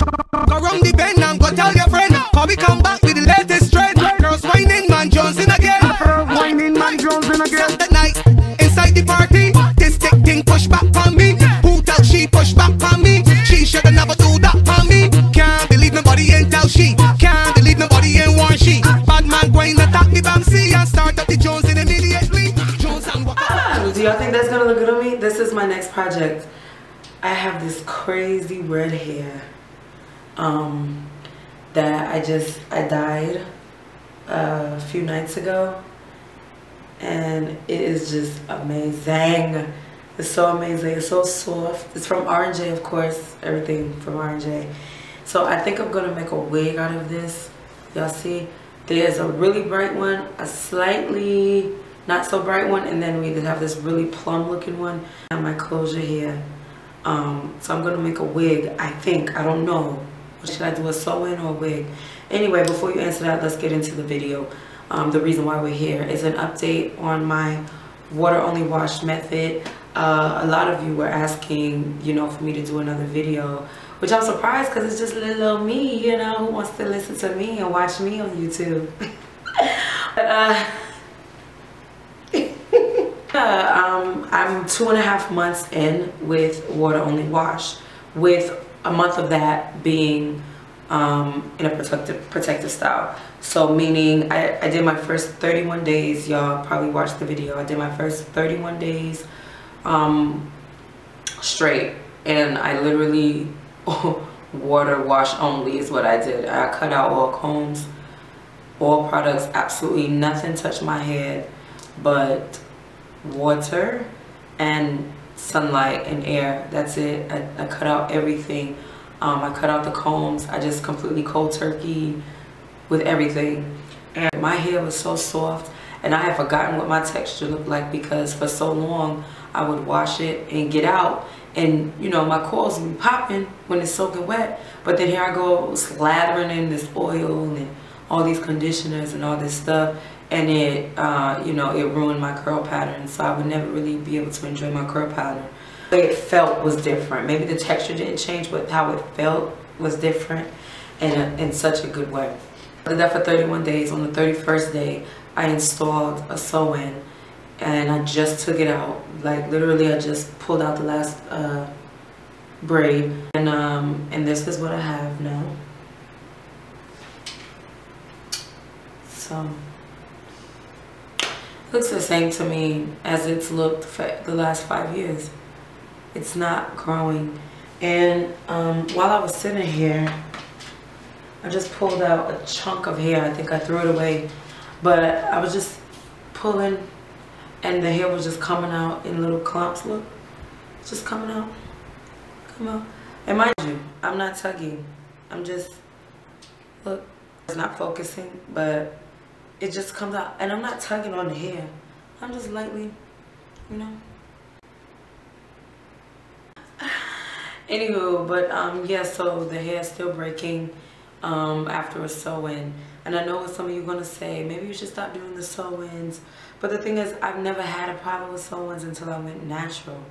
Go round the bend and go tell your friend. How we come back with the latest trend. Girls whining, man Jonesing again. Whining, man Jonesing again. Saturday night, inside the party. This thick thing push back on me. Who tell she push back on me? She shoulda never do that on me. Can't believe nobody ain't tell she. Can't believe nobody ain't warn she. Bad man going attack me Bamsi and start up the Jonesing immediately. Jones and walk. Do y'all think that's gonna look good on me? This is my next project. I have this crazy red hair that I dyed a few nights ago, and it is just amazing. It's so amazing. It's so soft. It's from R&J, of course. Everything from R&J. So I think I'm gonna make a wig out of this. Y'all see? There's a really bright one, a slightly not so bright one, and then we have this really plum looking one. And my closure here. So I'm gonna make a wig, I think. I don't know. Should I do a sew-in or a wig? Anyway, before you answer that, let's get into the video. The reason why we're here is an update on my water-only wash method. A lot of you were asking, you know, for me to do another video, which I'm surprised because it's just little me, you know, who wants to listen to me and watch me on YouTube. But, I'm 2.5 months in with water only wash, with a month of that being in a protective style. So meaning I did my first 31 days. Y'all probably watched the video. I did my first 31 days straight, and I literally water wash only is what I did. I cut out all combs, all products, absolutely nothing touched my head but water and sunlight and air. That's it. I cut out everything. I cut out the combs. I just completely cold turkey with everything. And my hair was so soft, and I had forgotten what my texture looked like because for so long I would wash it and get out, and you know, my coils would be popping when it's soaking wet, but then here I go slathering in this oil and all these conditioners and all this stuff, and it you know, it ruined my curl pattern. So I would never really be able to enjoy my curl pattern. The way it felt was different. Maybe the texture didn't change, but how it felt was different, and in such a good way. I did that for 31 days. On the 31st day, I installed a sew-in, and I just took it out. Like literally, I just pulled out the last braid, and this is what I have now. So it looks the same to me as it's looked for the last 5 years. It's not growing. And while I was sitting here, I just pulled out a chunk of hair. I think I threw it away, but I was just pulling, and the hair was just coming out in little clumps. Look, it's just coming out. Come on. And mind you, I'm not tugging. I'm just, look, it's not focusing, but it just comes out. And I'm not tugging on the hair. I'm just lightly, you know. Anywho, but yeah, so the hair is still breaking after a sew-in. And I know what some of you are going to say, maybe you should stop doing the sew-ins. But the thing is, I've never had a problem with sew-ins until I went natural.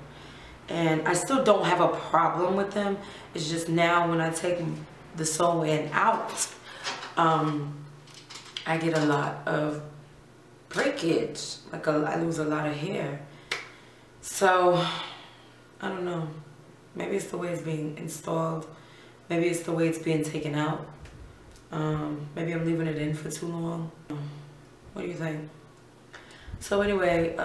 And I still don't have a problem with them. It's just now when I take the sew-in out, I get a lot of breakage. Like I lose a lot of hair. So, I don't know. Maybe it's the way it's being installed. Maybe it's the way it's being taken out. Maybe I'm leaving it in for too long. What do you think? So anyway,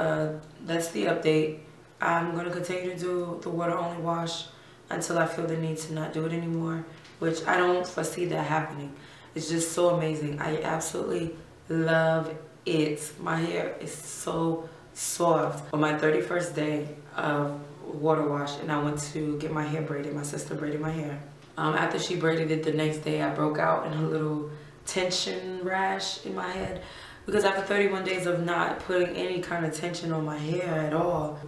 that's the update. I'm going to continue to do the water only wash until I feel the need to not do it anymore, which I don't foresee that happening. It's just so amazing. I absolutely love it. My hair is so soft. On my 31st day of water wash, and I went to get my hair braided. My sister braided my hair. After she braided it, the next day I broke out in a little tension rash in my head, because after 31 days of not putting any kind of tension on my hair at all,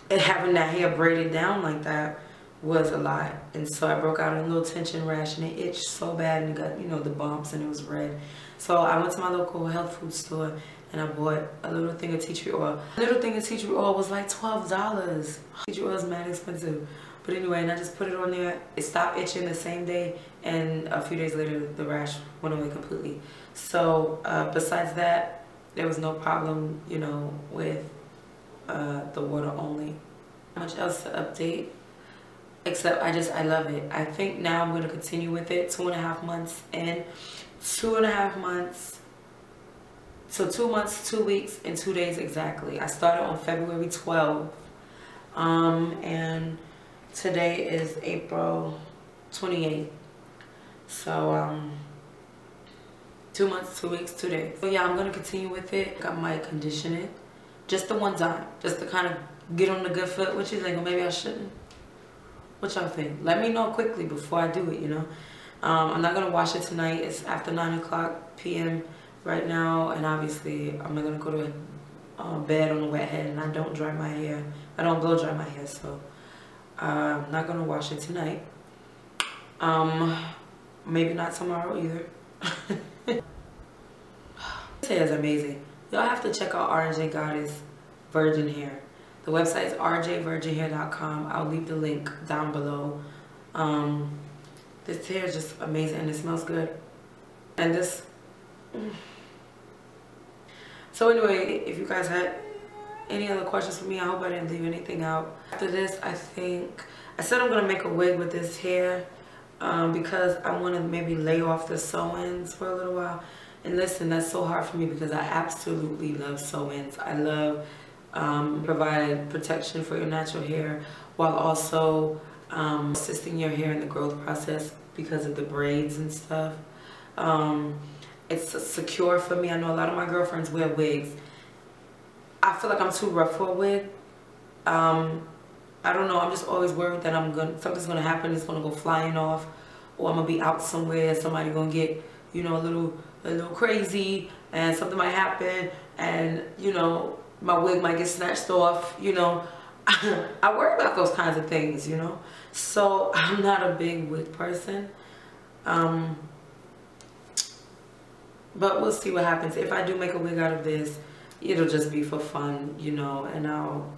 and having that hair braided down like that was a lot. And so I broke out in a little tension rash, and it itched so bad, and it got, you know, the bumps, and it was red. So I went to my local health food store, and I bought a little thing of tea tree oil. A little thing of tea tree oil was like $12. Tea tree oil is mad expensive. But anyway, and I just put it on there. It stopped itching the same day, and a few days later the rash went away completely. So besides that, there was no problem, you know, with the water only. Not much else to update, except I love it. I think now I'm going to continue with it. 2.5 months in. 2.5 months. So 2 months, 2 weeks, and 2 days exactly. I started on February 12th. And today is April 28th. So 2 months, 2 weeks, 2 days. So yeah, I'm going to continue with it. I might condition it. Just the one time. Just to kind of get on the good foot. What you think? Or maybe I shouldn't? What y'all think? Let me know quickly before I do it, you know. I'm not going to wash it tonight. It's after 9 p.m. right now. And obviously, I'm not going to go to bed on a wet head. And I don't dry my hair. I don't blow dry my hair. So I'm not going to wash it tonight. Maybe not tomorrow either. This hair is amazing. Y'all have to check out RJ Goddess Virgin Hair. The website is rjvirginhair.com. I'll leave the link down below. This hair is just amazing and it smells good. And this... So anyway, if you guys had any other questions for me, I hope I didn't leave anything out. After this, I think... I said I'm going to make a wig with this hair because I want to maybe lay off the sew-ins for a little while. And listen, that's so hard for me because I absolutely love sew-ins. I love providing protection for your natural hair while also assisting your hair in the growth process because of the braids and stuff. It's secure for me. I know a lot of my girlfriends wear wigs. I feel like I'm too rough for a wig. I don't know. I'm just always worried that something's gonna happen. It's gonna go flying off, or I'm gonna be out somewhere. Somebody gonna get, you know, a little crazy, and something might happen, and you know, my wig might get snatched off. You know, I worry about those kinds of things. You know, so I'm not a big wig person. But we'll see what happens. If I do make a wig out of this, it'll just be for fun, you know, and I'll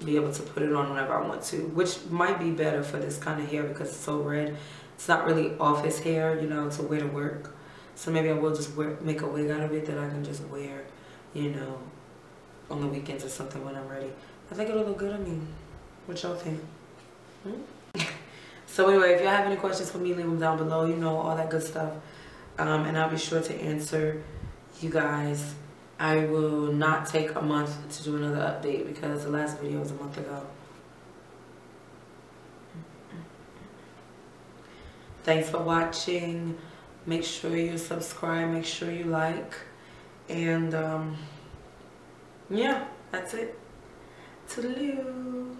be able to put it on whenever I want to, which might be better for this kind of hair because it's so red. It's not really office hair, you know, to wear to work. So maybe I will just make a wig out of it that I can just wear, you know, on the weekends or something when I'm ready. I think it'll look good on me. What y'all think? So anyway, if y'all have any questions for me, leave them down below, you know, all that good stuff. And I'll be sure to answer you guys. I will not take a month to do another update because the last video was a month ago. Thanks for watching. Make sure you subscribe. Make sure you like. And yeah, that's it. Toodaloo.